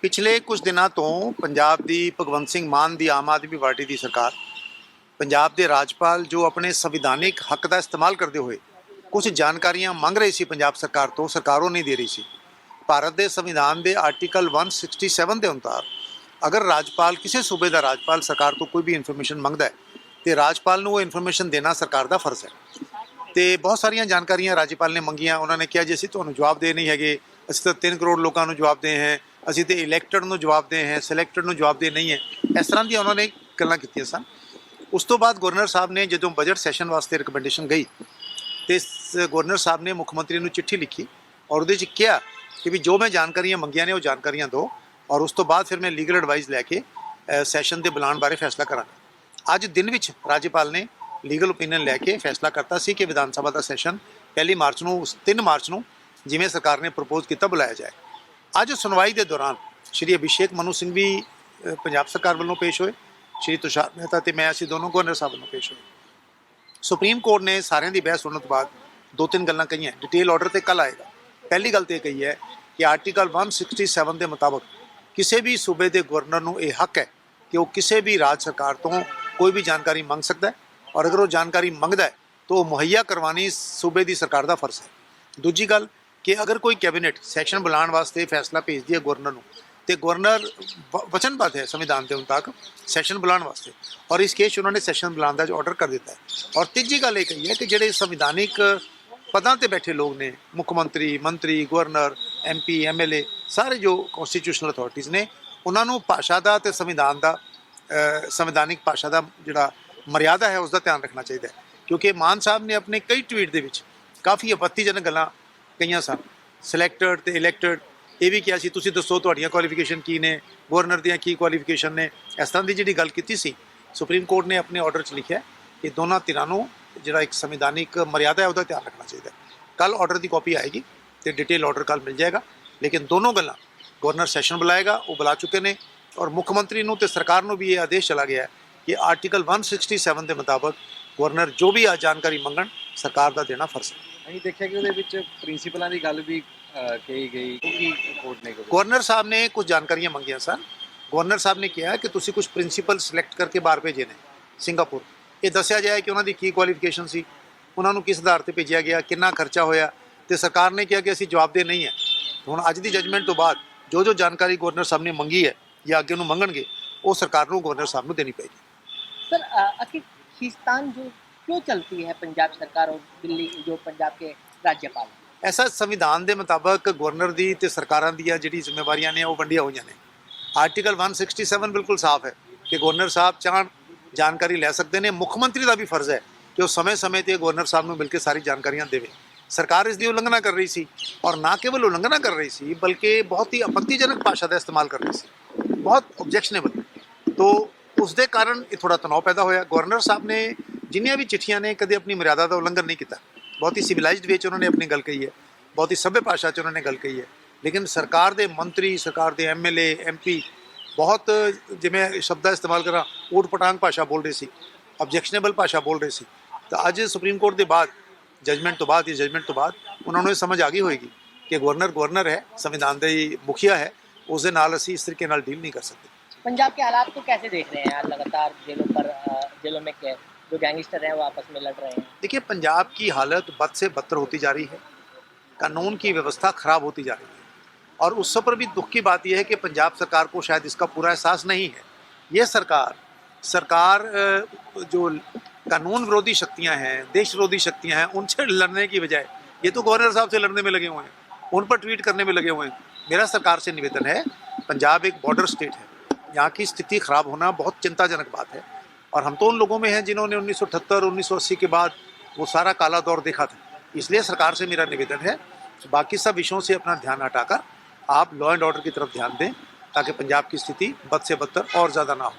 ਪਿਛਲੇ ਕੁਝ ਦਿਨਾਂ ਤੋਂ ਪੰਜਾਬ ਦੀ ਭਗਵੰਤ ਸਿੰਘ ਮਾਨ ਦੀ ਆਮ ਆਦਮੀ ਪਾਰਟੀ ਦੀ ਸਰਕਾਰ ਪੰਜਾਬ ਦੇ ਰਾਜਪਾਲ ਜੋ ਆਪਣੇ ਸੰਵਿਧਾਨਿਕ ਹੱਕ ਦਾ ਇਸਤੇਮਾਲ ਕਰਦੇ ਹੋਏ ਕੁਝ ਜਾਣਕਾਰੀਆਂ ਮੰਗ ਰਹੀ ਸੀ ਪੰਜਾਬ ਸਰਕਾਰ ਤੋਂ, ਸਰਕਾਰ ਉਹ ਨਹੀਂ ਦੇ ਰਹੀ ਸੀ। ਭਾਰਤ ਦੇ ਸੰਵਿਧਾਨ ਦੇ ਆਰਟੀਕਲ 167 ਦੇ ਅਨੁਸਾਰ ਅਗਰ ਰਾਜਪਾਲ ਕਿਸੇ ਸੂਬੇ ਦਾ ਰਾਜਪਾਲ ਸਰਕਾਰ ਤੋਂ ਕੋਈ ਵੀ ਇਨਫੋਰਮੇਸ਼ਨ ਮੰਗਦਾ ਹੈ ਤੇ ਰਾਜਪਾਲ ਨੂੰ ਉਹ ਇਨਫੋਰਮੇਸ਼ਨ ਦੇਣਾ ਸਰਕਾਰ ਦਾ ਫਰਜ਼ ਹੈ। ਤੇ ਬਹੁਤ ਸਾਰੀਆਂ ਜਾਣਕਾਰੀਆਂ ਰਾਜਪਾਲ ਨੇ ਮੰਗੀਆਂ। ਉਹਨਾਂ ਨੇ ਕਿਹਾ ਜੀ ਅਸੀਂ ਤੁਹਾਨੂੰ ਜਵਾਬ ਦੇ ਨਹੀਂ ਹੈਗੇ, ਅਸੀਂ ਤਾਂ 3 ਕਰੋੜ ਲੋਕਾਂ ਨੂੰ ਜਵਾਬ ਦੇ ਹਾਂ, ਅਸੀਂ ਤੇ ਇਲੈਕਟਡ ਨੂੰ ਜਵਾਬ ਦੇ ਹਾਂ, ਸਿਲੈਕਟਡ ਨੂੰ ਜਵਾਬ ਦੇ ਨਹੀਂ ਹੈ। ਇਸ ਤਰ੍ਹਾਂ ਦੀਆਂ ਉਹਨਾਂ ਨੇ ਗੱਲਾਂ ਕੀਤੀਆਂ ਸਨ। ਉਸ ਤੋਂ ਬਾਅਦ ਗਵਰਨਰ ਸਾਹਿਬ ਨੇ ਜਦੋਂ ਬਜਟ ਸੈਸ਼ਨ ਵਾਸਤੇ ਰਿਕਮੈਂਡੇਸ਼ਨ ਗਈ ਤੇ ਗਵਰਨਰ ਸਾਹਿਬ ਨੇ ਮੁੱਖ ਮੰਤਰੀ ਨੂੰ ਚਿੱਠੀ ਲਿਖੀ ਔਰ ਉਹਦੇ 'ਚ ਕਿਹਾ ਕਿ ਵੀ ਜੋ ਮੈਂ ਜਾਣਕਾਰੀਆਂ ਮੰਗੀਆਂ ਨੇ ਉਹ ਜਾਣਕਾਰੀਆਂ ਦਿਓ ਔਰ ਉਸ ਤੋਂ ਬਾਅਦ ਫਿਰ ਮੈਂ ਲੀਗਲ ਐਡਵਾਈਸ ਲੈ ਕੇ ਸੈਸ਼ਨ ਦੇ ਬੁਲਾਉਣ ਬਾਰੇ ਫੈਸਲਾ ਕਰਾਂਗਾ। ਅੱਜ ਦਿਨ ਵਿੱਚ ਰਾਜਪਾਲ ਨੇ ਲੀਗਲ ਓਪੀਨੀਅਨ ਲੈ ਕੇ ਫੈਸਲਾ ਕਰਤਾ ਸੀ ਕਿ ਵਿਧਾਨ ਸਭਾ ਦਾ ਸੈਸ਼ਨ 3 ਮਾਰਚ ਨੂੰ ਜਿਵੇਂ ਸਰਕਾਰ ਨੇ ਪ੍ਰਪੋਜ਼ ਕੀਤਾ ਬੁਲਾਇਆ ਜਾਏ। ਅੱਜ ਸੁਣਵਾਈ ਦੇ ਦੌਰਾਨ ਸ਼੍ਰੀ ਅਭਿਸ਼ੇਕ ਮਨੂ ਸਿੰਘ ਵੀ ਪੰਜਾਬ ਸਰਕਾਰ ਵੱਲੋਂ ਪੇਸ਼ ਹੋਏ, ਸ਼੍ਰੀ ਤੁਸ਼ਾਰ ਮਹਿਤਾ ਤੇ ਮੈਂ ਅਸੀਂ ਦੋਨੋਂ ਗਵਰਨਰ ਸਾਹਿਬ ਵੱਲੋਂ ਪੇਸ਼ ਹੋਏ। ਸੁਪਰੀਮ ਕੋਰਟ ਨੇ ਸਾਰਿਆਂ ਦੀ ਬਹਿਸ ਸੁਣਨ ਤੋਂ ਬਾਅਦ 2-3 ਗੱਲਾਂ ਕਹੀਆਂ। ਡਿਟੇਲ ਆਰਡਰ ਤੇ ਕੱਲ ਆਏਗਾ। ਪਹਿਲੀ ਗੱਲ ਤੇ ਇਹ ਕਹੀ ਹੈ ਕਿ ਆਰਟੀਕਲ 167 ਦੇ ਮੁਤਾਬਕ ਕਿਸੇ ਵੀ ਸੂਬੇ ਦੇ ਗਵਰਨਰ ਨੂੰ ਇਹ ਹੱਕ ਹੈ ਕਿ ਉਹ ਕਿਸੇ ਵੀ ਰਾਜ ਸਰਕਾਰ ਤੋਂ ਕੋਈ ਵੀ ਜਾਣਕਾਰੀ ਮੰਗ ਸਕਦਾ ਹੈ ਔਰ ਅਗਰ ਉਹ ਜਾਣਕਾਰੀ ਮੰਗਦਾ ਹੈ ਤਾਂ ਉਹ ਮੁਹੱਈਆ ਕਰਵਾਉਣੀ ਸੂਬੇ ਦੀ ਸਰਕਾਰ ਦਾ ਫਰਜ਼ ਹੈ। ਦੂਜੀ ਗੱਲ ਕਿ ਅਗਰ ਕੋਈ ਕੈਬਨਿਟ ਸੈਸ਼ਨ ਬੁਲਾਉਣ ਵਾਸਤੇ ਫੈਸਲਾ ਭੇਜਦੀ ਹੈ ਗਵਰਨਰ ਨੂੰ ਤੇ ਗਵਰਨਰ ਵਚਨਬੱਧ ਹੈ ਸੰਵਿਧਾਨ ਦੇ ਮੁਤਾਬਕ ਸੈਸ਼ਨ ਬੁਲਾਉਣ ਵਾਸਤੇ ਔਰ ਇਸ ਕੇਸ 'ਚ ਉਹਨਾਂ ਨੇ ਸੈਸ਼ਨ ਬੁਲਾਉਣ ਦਾ ਆਰਡਰ ਕਰ ਦਿੱਤਾ ਹੈ। ਔਰ ਤੀਜੀ ਗੱਲ ਇਹ ਕਹੀ ਹੈ ਕਿ ਜਿਹੜੇ ਸੰਵਿਧਾਨਿਕ ਪਦਾਂ ਤੇ ਬੈਠੇ ਲੋਕ ਨੇ, ਮੁੱਖ ਮੰਤਰੀ, ਮੰਤਰੀ, ਗਵਰਨਰ, MP, MLA, ਸਾਰੇ ਜੋ ਕਨਸਟੀਟਿਊਸ਼ਨਲ ਅਥਾਰਟੀਜ਼ ਨੇ, ਉਹਨਾਂ ਨੂੰ ਭਾਸ਼ਾ ਦਾ ਤੇ ਸੰਵਿਧਾਨਿਕ ਭਾਸ਼ਾ ਦਾ ਜਿਹੜਾ ਮਰਿਆਦਾ ਹੈ ਉਸ ਦਾ ਧਿਆਨ ਰੱਖਣਾ ਚਾਹੀਦਾ ਹੈ। ਕਿਉਂਕਿ ਮਾਨ ਸਾਹਿਬ ਨੇ ਆਪਣੇ ਕਈ ਟਵੀਟ ਦੇ ਵਿੱਚ ਕਾਫੀ ਆਪੱਤੀਜਨਕ ਗੱਲਾਂ ਕਹੀਆਂ ਸਨ। ਸਿਲੈਕਟਡ ਤੇ ਇਲੈਕਟਡ ਇਹ ਵੀ ਕਿਹਾ ਸੀ ਤੁਸੀਂ ਦੱਸੋ ਤੁਹਾਡੀਆਂ ਕੁਆਲੀਫਿਕੇਸ਼ਨ ਕੀ ਨੇ, ਗਵਰਨਰ ਦੀਆਂ ਕੀ ਕੁਆਲੀਫਿਕੇਸ਼ਨ ਨੇ। ਇਸ ਤਰ੍ਹਾਂ ਦੀ ਜਿਹੜੀ ਗੱਲ ਕੀਤੀ ਸੀ ਸੁਪਰੀਮ ਕੋਰਟ ਨੇ ਆਪਣੇ ਆਰਡਰ 'ਚ ਲਿਖਿਆ ਕਿ ਦੋਨਾਂ ਧਿਰਾਂ ਨੂੰ ਜਿਹੜਾ ਇੱਕ ਸੰਵਿਧਾਨਿਕ ਮਰਿਆਦਾ ਹੈ ਉਹਦਾ ਧਿਆਨ ਰੱਖਣਾ ਚਾਹੀਦਾ। ਕੱਲ ਆਰਡਰ ਦੀ ਕਾਪੀ ਆਏਗੀ ਤੇ ਡਿਟੇਲ ਆਰਡਰ ਕੱਲ ਮਿਲ ਜਾਏਗਾ। ਲੇਕਿਨ ਦੋਨੋਂ ਗੱਲਾਂ ਗਵਰਨਰ ਸੈਸ਼ਨ ਬੁਲਾਏਗਾ, ਉਹ ਬੁਲਾ ਚੁੱਕੇ ਨੇ ਔਰ ਮੁੱਖ ਮੰਤਰੀ ਨੂੰ ਤੇ ਸਰਕਾਰ ਨੂੰ ਵੀ ਇਹ ਆਦੇਸ਼ ਚਲਾ ਗਿਆ ਹੈ ਕਿ ਆਰਟੀਕਲ 167 ਦੇ ਮੁਤਾਬਕ ਗਵਰਨਰ ਜੋ ਵੀ ਜਾਣਕਾਰੀ ਮੰਗਣ ਸਰਕਾਰ ਦਾ ਦੇਣਾ ਫਰਜ਼ ਹੈ। ਅਸੀਂ ਦੇਖਿਆ ਕਿ ਉਹਦੇ ਵਿੱਚ ਪ੍ਰਿੰਸੀਪਲਾਂ ਦੀ ਗੱਲ ਵੀ ਕਹੀ ਗਈ ਕਿ ਕੋਰਟ ਨੇ ਗਵਰਨਰ ਸਾਹਿਬ ਨੇ ਕੁਝ ਜਾਣਕਾਰੀਆਂ ਮੰਗੀਆਂ ਸਨ। ਗਵਰਨਰ ਸਾਹਿਬ ਨੇ ਕਿਹਾ ਕਿ ਤੁਸੀਂ ਕੁਝ ਪ੍ਰਿੰਸੀਪਲ ਸਿਲੈਕਟ ਕਰਕੇ ਬਾਹਰ ਭੇਜੇ ਨੇ ਸਿੰਗਾਪੁਰ। ਇਹ ਦੱਸਿਆ ਜਾਏ ਕਿ ਉਹਨਾਂ ਦੀ ਕੀ ਕੁਆਲੀਫਿਕੇਸ਼ਨ ਸੀ, ਉਹਨਾਂ ਨੂੰ ਕਿਸ ਆਧਾਰ ਤੇ ਭੇਜਿਆ ਗਿਆ, ਕਿੰਨਾ ਖਰਚਾ ਹੋਇਆ ਤੇ ਸਰਕਾਰ ਨੇ ਕਿਹਾ ਕਿ ਅਸੀਂ ਜਵਾਬਦੇਹ ਨਹੀਂ ਹੈ। ਹੁਣ ਅੱਜ ਦੀ ਜਜਮੈਂਟ ਤੋਂ ਬਾਅਦ ਜੋ ਜਾਣਕਾਰੀ ਗਵਰਨਰ ਸਾਹਿਬ ਨੇ ਮੰਗੀ ਹੈ ਜਾਂ ਅੱਗੇ ਨੂੰ ਮੰਗਣਗੇ ਉਹ ਸਰਕਾਰ ਨੂੰ ਗਵਰਨਰ ਸਾਹਿਬ ਨੂੰ ਦੇਣੀ ਪਏਗੀ। सर आखिर खींचतान जो क्यों चलती है पंजाब सरकार और दिल्ली जो पंजाब के राज्यपाल? ऐसा संविधान के मुताबक गवर्नर की तो सरकारों दी जी जिम्मेवारियां ने वो वंडिया हुई ने। आर्टिकल 167 बिल्कुल साफ है कि गवर्नर साहब चाहन जानकारी लै सकते हैं। मुख्यमंत्री का भी फर्ज है कि वो समय समय पर गवर्नर साहब को मिलकर सारी जानकारियां देवे। सरकार इसकी उलंघना कर रही सी और ना केवल उलंघना कर रही सी बल्कि बहुत ही आपत्तिजनक भाषा का इस्तेमाल कर रही सी, बहुत ऑब्जेक्शनेबल। तो उसके कारण ये थोड़ा तनाव पैदा होया। गवर्नर साहब ने जिन्नियां भी चिट्ठियां ने कदे अपनी मर्यादा का उल्लंघन नहीं किया। बहुत ही सिविलाइज्ड वे उन्होंने अपनी गल कही है, बहुत ही सभ्य भाषा उन्होंने गल कही है। लेकिन सरकार के मंत्री, सरकार के MLA, MP बहुत जिमें शब्द का इस्तेमाल करा ऊट पटांग भाषा बोल रही सी, ऑब्जेक्शनेबल भाषा बोल रही सी। तो अज सुप्रीम कोर्ट के बाद जजमेंट तो बाद उन्होंने समझ आ गई होएगी कि गवर्नर है, संविधान के मुखिया है, उस दे नाल असीं इस तरीके नाल डील नहीं कर सकते। पंजाब के हालात को कैसे देख रहे हैं? लगातार जेलों में जो गैंगस्टर हैं वो आपस में लड़ रहे हैं। देखिए, पंजाब की हालत बद से बदतर होती जा रही है, कानून की व्यवस्था खराब होती जा रही है और उस पर भी दुख की बात यह है कि पंजाब सरकार को शायद इसका पूरा एहसास नहीं है। ये सरकार जो कानून विरोधी शक्तियां हैं, देश विरोधी शक्तियां हैं, उनसे लड़ने की बजाय ये तो गवर्नर साहब से लड़ने में लगे हुए हैं, उन पर ट्वीट करने में लगे हुए हैं। मेरा सरकार से निवेदन है, पंजाब एक बॉर्डर स्टेट है, यहाँ की स्थिति खराब होना बहुत चिंताजनक बात है और हम तो उन लोगों में हैं जिन्होंने 1978 1980 के बाद वो सारा काला दौर देखा था। इसलिए सरकार से मेरा निवेदन है बाकी सब विषयों से अपना ध्यान हटाकर आप लॉ एंड ऑर्डर की तरफ ध्यान दें ताकि पंजाब की स्थिति बद से बदतर और ज़्यादा ना हो।